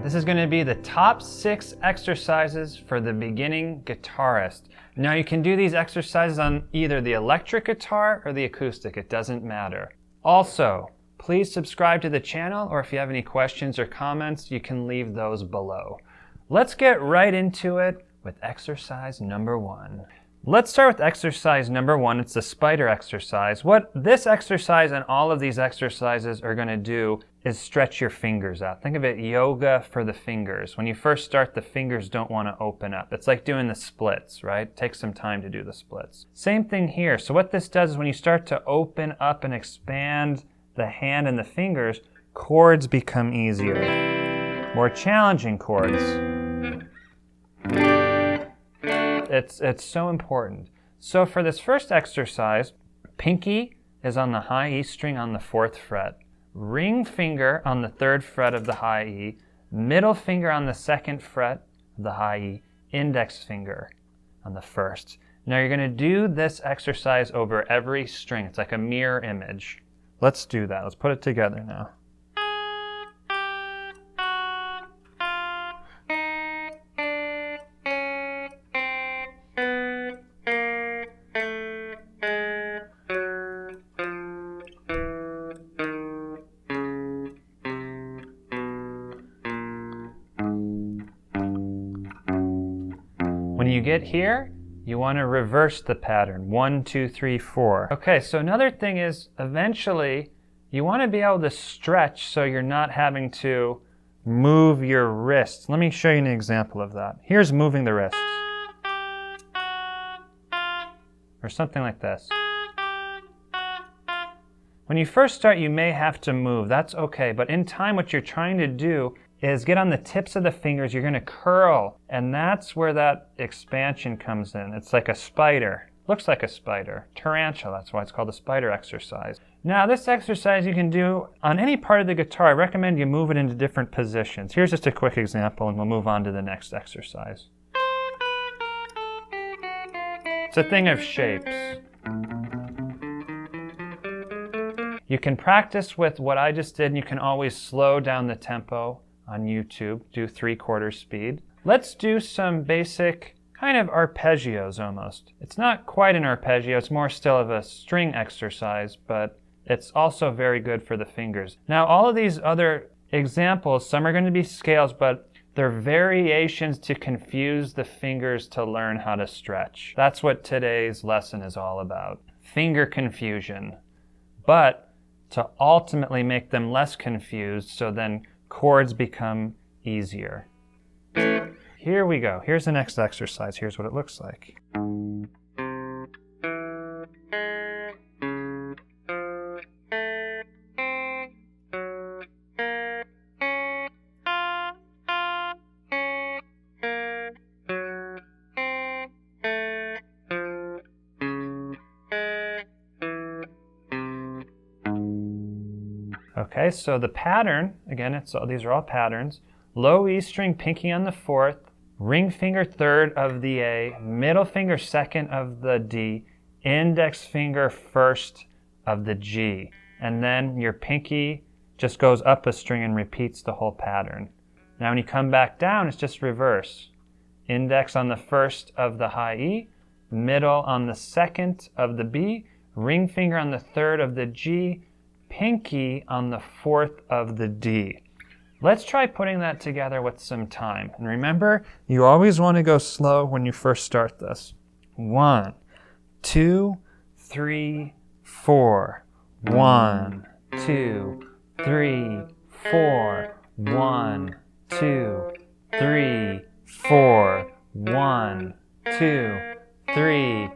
This is going to be the top 6 exercises for the beginning guitarist. Now you can do these exercises on either the electric guitar or the acoustic, it doesn't matter. Also, please subscribe to the channel, or if you have any questions or comments, you can leave those below. Let's get right into it with exercise number 1. Let's start with exercise number 1. It's the spider exercise. What this exercise and all of these exercises are going to do is stretch your fingers out. Think of it, yoga for the fingers. When you first start, the fingers don't want to open up. It's like doing the splits, right? It takes some time to do the splits. Same thing here. So what this does is when you start to open up and expand the hand and the fingers, chords become easier. More challenging chords. It's so important. So for this first exercise, pinky is on the high E string on the 4th fret, ring finger on the 3rd fret of the high E, middle finger on the 2nd fret of the high E, index finger on the 1st. Now you're going to do this exercise over every string. It's like a mirror image. Let's do that. Let's put it together now. When you get here, you want to reverse the pattern. 1, 2, 3, 4. Okay, so another thing is eventually you want to be able to stretch so you're not having to move your wrists. Let me show you an example of that. Here's moving the wrists. Or something like this. When you first start, you may have to move. That's okay, but in time what you're trying to do is get on the tips of the fingers. You're going to curl, and that's where that expansion comes in. It's like a spider. Looks like a spider. Tarantula, that's why it's called the spider exercise. Now this exercise you can do on any part of the guitar. I recommend you move it into different positions. Here's just a quick example, and we'll move on to the next exercise. It's a thing of shapes. You can practice with what I just did, and you can always slow down the tempo on YouTube, do 3/4 speed. Let's do some basic kind of arpeggios almost. It's not quite an arpeggio, it's more still of a string exercise, but it's also very good for the fingers. Now all of these other examples, some are going to be scales, but they're variations to confuse the fingers to learn how to stretch. That's what today's lesson is all about. Finger confusion, but to ultimately make them less confused so then chords become easier. Here we go. Here's the next exercise. Here's what it looks like. Okay, so the pattern, again, these are all patterns. Low E string, pinky on the 4th, ring finger 3rd of the A, middle finger 2nd of the D, index finger 1st of the G. And then your pinky just goes up a string and repeats the whole pattern. Now when you come back down, it's just reverse. Index on the 1st of the high E, middle on the 2nd of the B, ring finger on the 3rd of the G, pinky on the 4th of the D. Let's try putting that together with some time. And remember, you always want to go slow when you first start this. 1, 2, 3, 4. 1, 2, 3, 4. 1, 2, 3, 4. 1, 2, 3,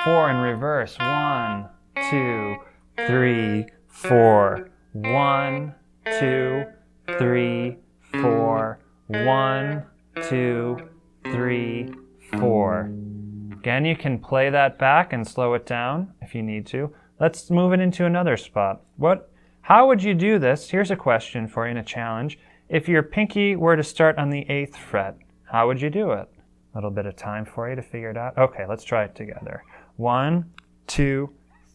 4. And reverse. 1, 2, 3, 4. 1, 2, 3, 4. 1, 2, 3, 4. Again, you can play that back and slow it down if you need to. Let's move it into another spot. How would you do this? Here's a question for you and a challenge. If your pinky were to start on the 8th fret, how would you do it? A little bit of time for you to figure it out. Okay, let's try it together. 1, 2,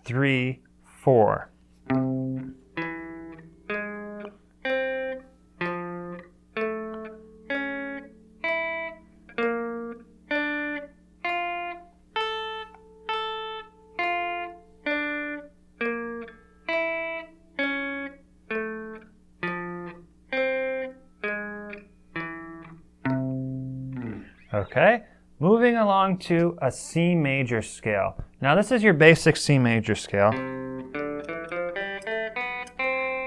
3, 4. Okay, moving along to a C major scale. Now this is your basic C major scale.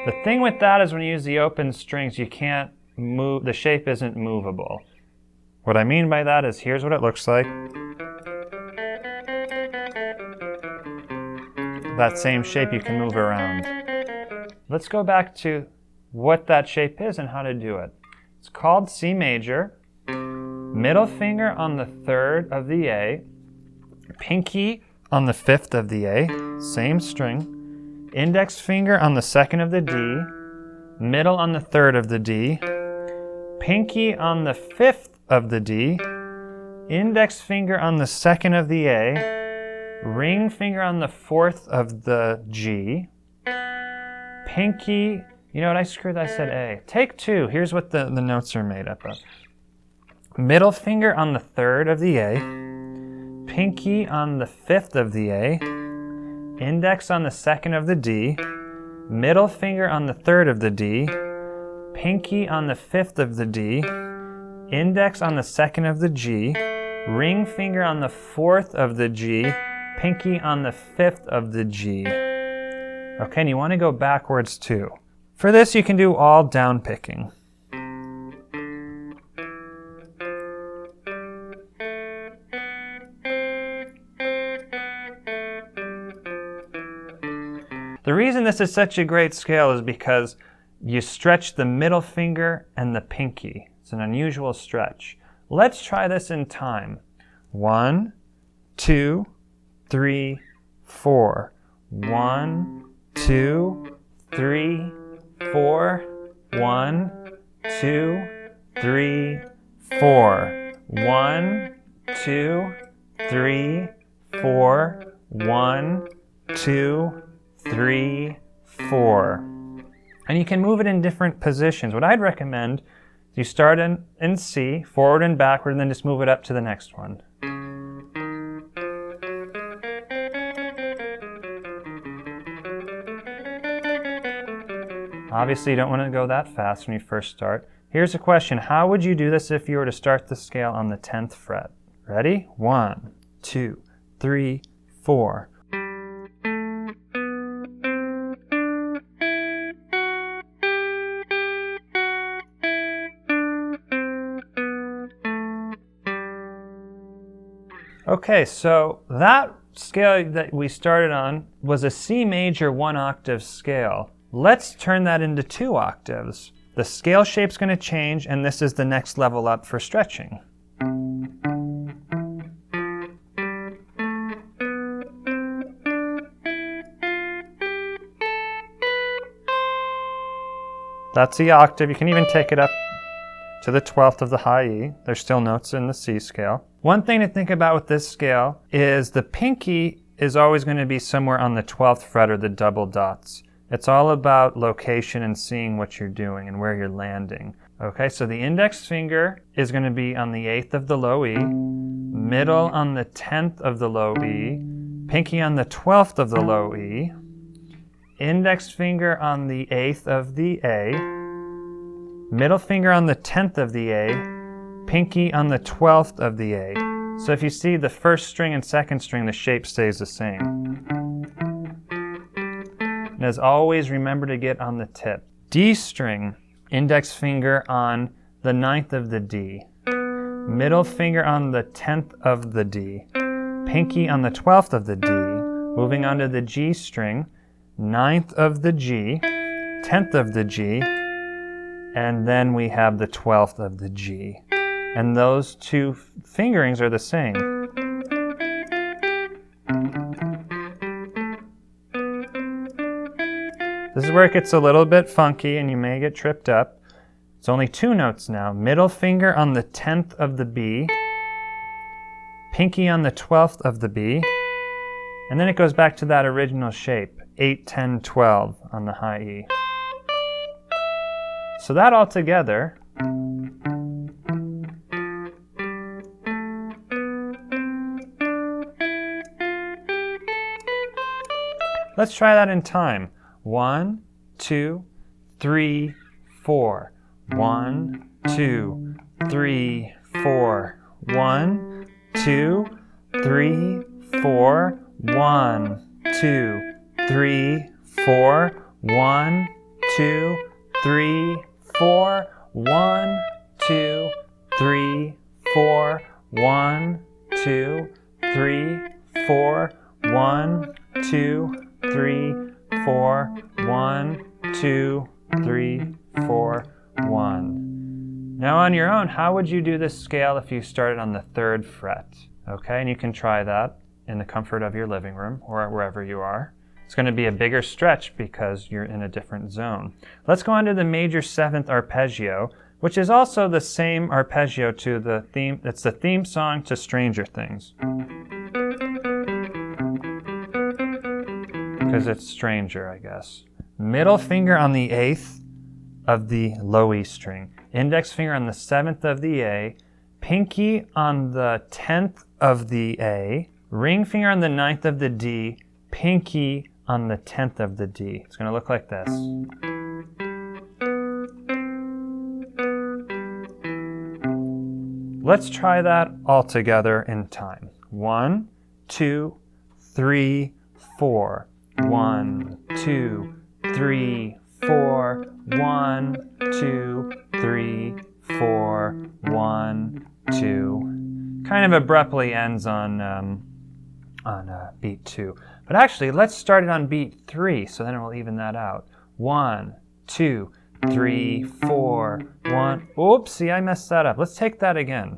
The thing with that is when you use the open strings, you can't move, the shape isn't movable. What I mean by that is here's what it looks like. That same shape you can move around. Let's go back to what that shape is and how to do it. It's called C major. Middle finger on the 3rd of the A, pinky on the 5th of the A, same string, index finger on the 2nd of the D, middle on the 3rd of the D, pinky on the 5th of the D, index finger on the 2nd of the A, ring finger on the 4th of the G, pinky, you know what, I screwed, I said A. Take 2, here's what the notes are made up of. Middle finger on the 3rd of the A, pinky on the 5th of the A, index on the 2nd of the D, middle finger on the 3rd of the D, pinky on the 5th of the D, index on the 2nd of the G, ring finger on the 4th of the G, pinky on the 5th of the G. Okay, and you want to go backwards too. For this, you can do all down picking. The reason this is such a great scale is because you stretch the middle finger and the pinky. It's an unusual stretch. Let's try this in time. 1, 2, 3, 4. 1, 2, 3, 4. 1, 2, 3, 4. 1, 2, 3, 4. 1, 2, 3, 4. And you can move it in different positions. What I'd recommend is you start in C, forward and backward, and then just move it up to the next one. Obviously, you don't want to go that fast when you first start. Here's a question. How would you do this if you were to start the scale on the 10th fret? Ready? 1, 2, 3, 4. Okay, so that scale that we started on was a C major 1 octave scale. Let's turn that into 2 octaves. The scale shape's going to change, and this is the next level up for stretching. That's the octave. You can even take it up to the 12th of the high E. There's still notes in the C scale. One thing to think about with this scale is the pinky is always going to be somewhere on the 12th fret or the double dots. It's all about location and seeing what you're doing and where you're landing. Okay, so the index finger is going to be on the 8th of the low E, middle on the 10th of the low E, pinky on the 12th of the low E, index finger on the 8th of the A, middle finger on the 10th of the A, pinky on the 12th of the A. So if you see the first string and second string, the shape stays the same. And as always, remember to get on the tip. D string, index finger on the 9th of the D, middle finger on the 10th of the D, pinky on the 12th of the D, moving on to the G string, 9th of the G, 10th of the G, and then we have the 12th of the G. And those two fingerings are the same. This is where it gets a little bit funky and you may get tripped up. It's only 2 notes now. Middle finger on the 10th of the B, pinky on the 12th of the B, and then it goes back to that original shape, 8, 10, 12 on the high E. So that all together, let's try that in time. 1, 2, 3, 4. 1, 2, 3, 4. 1, 2, 3, 4, 1, 2, 3, 4, 1, 2, 3, 4, 1, 2, 3, 4, 1, 2, 3, 4, 1, 2, 3, 4, 1, 2, 3, 4, 1. Now on your own, how would you do this scale if you started on the 3rd fret? Okay, and you can try that in the comfort of your living room or wherever you are. It's going to be a bigger stretch because you're in a different zone. Let's go on to the major 7th arpeggio, which is also the same arpeggio to the theme. It's the theme song to Stranger Things. Because it's stranger, I guess. Middle finger on the 8th of the low E string. Index finger on the 7th of the A. Pinky on the 10th of the A. Ring finger on the 9th of the D. Pinky on the 10th of the D. It's going to look like this. Let's try that all together in time. 1, 2, 3, 4. 1, 2, 3, 4. 1, 2, 3, 4. 1, 2. Kind of abruptly ends on beat 2. But actually, let's start it on beat 3, so then we'll even that out. 1, 2, 3, 4, 1. Oopsie, I messed that up. Let's take that again.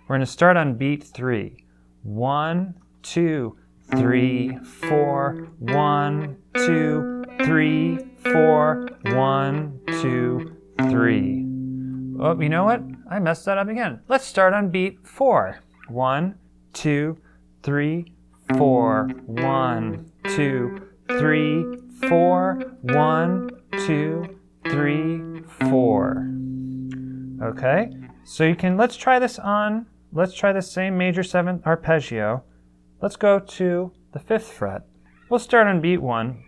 We're going to start on beat 3. 1, 2, 3, 4, 1, 2, 3, 4, 1, 2, 3. Oh, you know what? I messed that up again. Let's start on beat 4. 1, 2, 3, 4, 1, 2, 3, 4, 1, 2, 3, 4. Okay, so let's try the same major 7th arpeggio. Let's go to the 5th fret. We'll start on beat 1.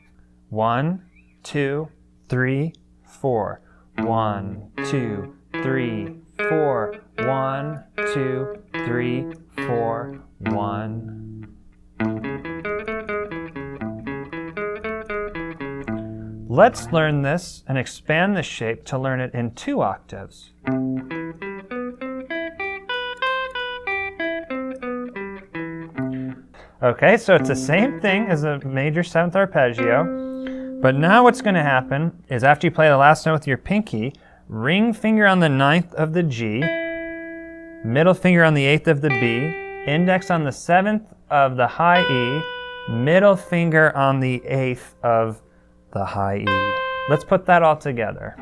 1, 2, 3, 4. 1, 2, 3, 4. 1, 2, 3, 4. 1. Let's learn this and expand the shape to learn it in 2 octaves. Okay, so it's the same thing as a major 7th arpeggio, but now what's going to happen is after you play the last note with your pinky, ring finger on the 9th of the G, middle finger on the 8th of the B, index on the 7th of the high E, middle finger on the 8th of the high E. Let's put that all together.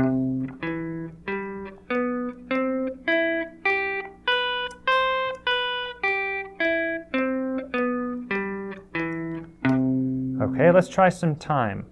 Okay, let's try some time.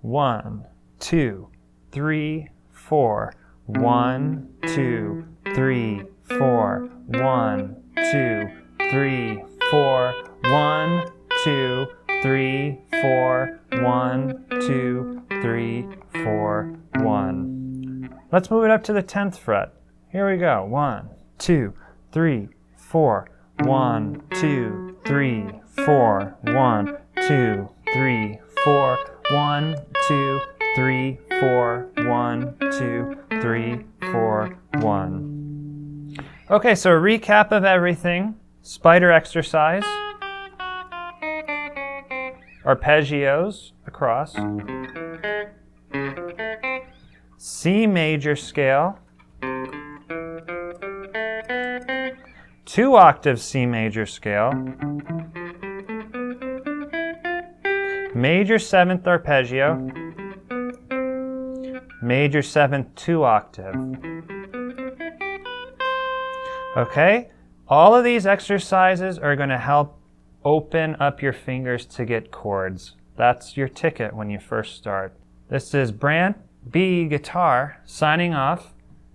1, 2, 3, 4. 1, 2, 3, 4. 1, 2, 3, 4. 1, 2, 3, 4. 1, 2, 3, 4, 1. Let's move it up to the 10th fret. Here we go. 1, 2, 3, 4. 1, 2, 3, 4. 1, 2, 3, 4. 1, 2, 3, 4. 1, 2, 3, 4. 1. Okay, so a recap of everything. Spider exercise. Arpeggios across. C major scale. 2 octave C major scale. Major 7th arpeggio. Major 7th 2 octave. Okay, all of these exercises are going to help open up your fingers to get chords. That's your ticket when you first start. This is Brant B. Guitar signing off.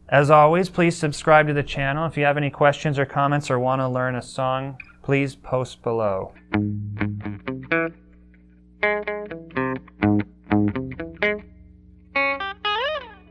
As always, please subscribe to the channel. If you have any questions or comments or want to learn a song, please post below.